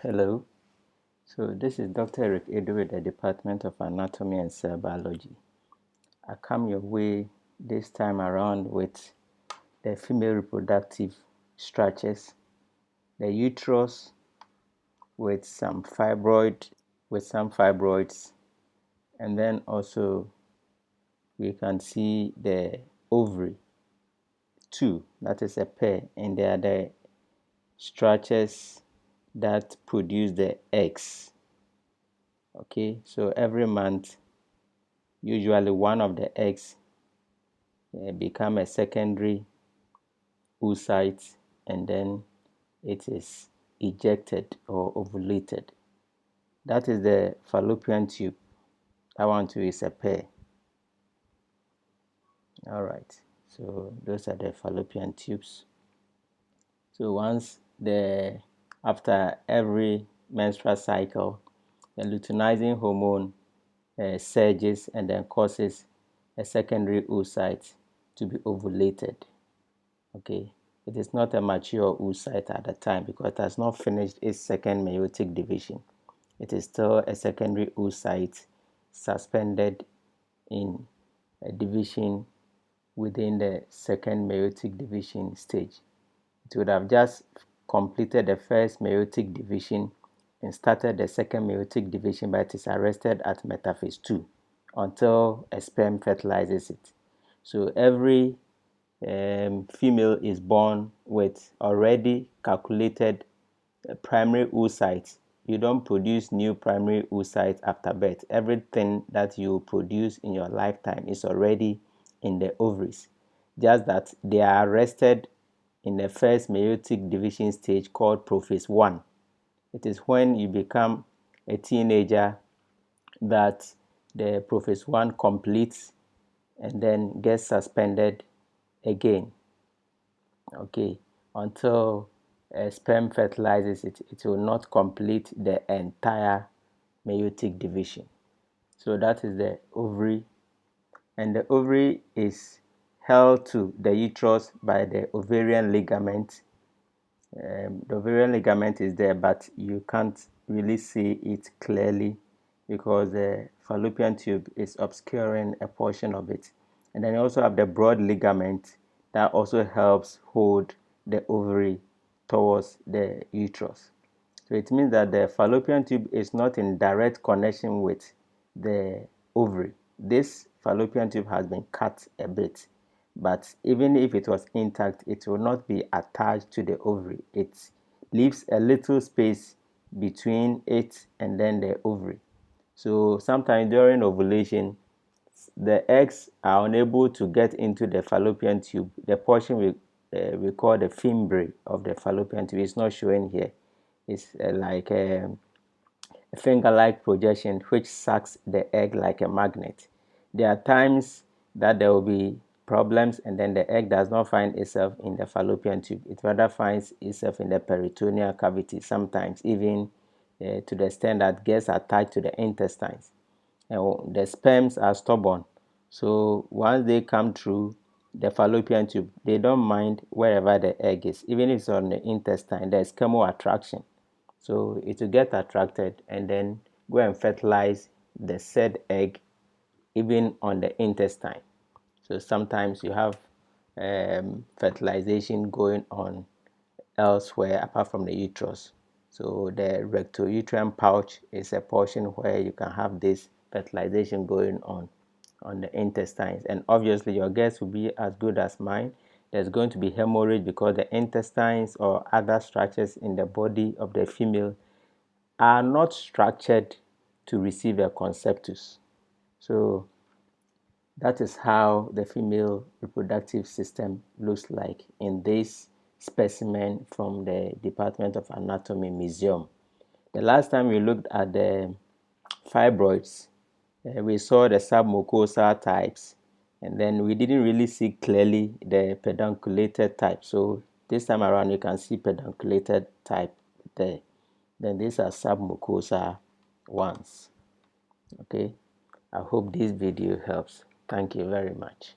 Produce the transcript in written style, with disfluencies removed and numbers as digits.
Hello, so this is Dr. Aidoo with the Department of Anatomy and Cell Biology. I come your way this time around with the female reproductive structures, the uterus with some fibroids, and then also we can see the ovary, two, that is a pair, and they are the structures that produce the eggs. Okay, so every month usually one of the eggs become a secondary oocyte, and then it is ejected or ovulated. That is the fallopian tube. That one too is a pair. All right, so those are the fallopian tubes. So after every menstrual cycle, the luteinizing hormone surges and then causes a secondary oocyte to be ovulated. Okay, it is not a mature oocyte at the time because it has not finished its second meiotic division. It is still a secondary oocyte suspended in a division within the second meiotic division stage. It would have just completed the first meiotic division and started the second meiotic division, but it is arrested at metaphase 2 until a sperm fertilizes it. So every female is born with already calculated primary oocytes. You don't produce new primary oocytes after birth. Everything that you produce in your lifetime is already in the ovaries, just that they are arrested in the first meiotic division stage called prophase 1. It is when you become a teenager that the prophase 1 completes and then gets suspended again. Okay, until sperm fertilizes it, it will not complete the entire meiotic division. So that is the ovary, and the ovary is held to the uterus by the ovarian ligament. The ovarian ligament is there, but you can't really see it clearly because the fallopian tube is obscuring a portion of it. And then you also have the broad ligament that also helps hold the ovary towards the uterus. So it means that the fallopian tube is not in direct connection with the ovary. This fallopian tube has been cut a bit, but even if it was intact, it will not be attached to the ovary. It leaves a little space between it and then the ovary. So sometimes during ovulation, the eggs are unable to get into the fallopian tube. The portion we call the fimbriae of the fallopian tube is not showing here. It's like a finger-like projection which sucks the egg like a magnet. There are times that there will be problems and then the egg does not find itself in the fallopian tube. It rather finds itself in the peritoneal cavity, sometimes even to the extent that gets attached to the intestines. And the sperms are stubborn, so once they come through the fallopian tube, they don't mind wherever the egg is, even if it's on the intestine. There's chemo attraction, so it will get attracted and then go and fertilize the said egg even on the intestine. So sometimes you have fertilization going on elsewhere apart from the uterus. So the rectouterine pouch is a portion where you can have this fertilization going on the intestines, and obviously your guess will be as good as mine. There's going to be hemorrhage because the intestines or other structures in the body of the female are not structured to receive a conceptus. So that is how the female reproductive system looks like in this specimen from the Department of Anatomy Museum. The last time we looked at the fibroids, we saw the submucosal types, and then we didn't really see clearly the pedunculated type. So this time around you can see pedunculated type there. Then these are submucosal ones. Okay, I hope this video helps. Thank you very much.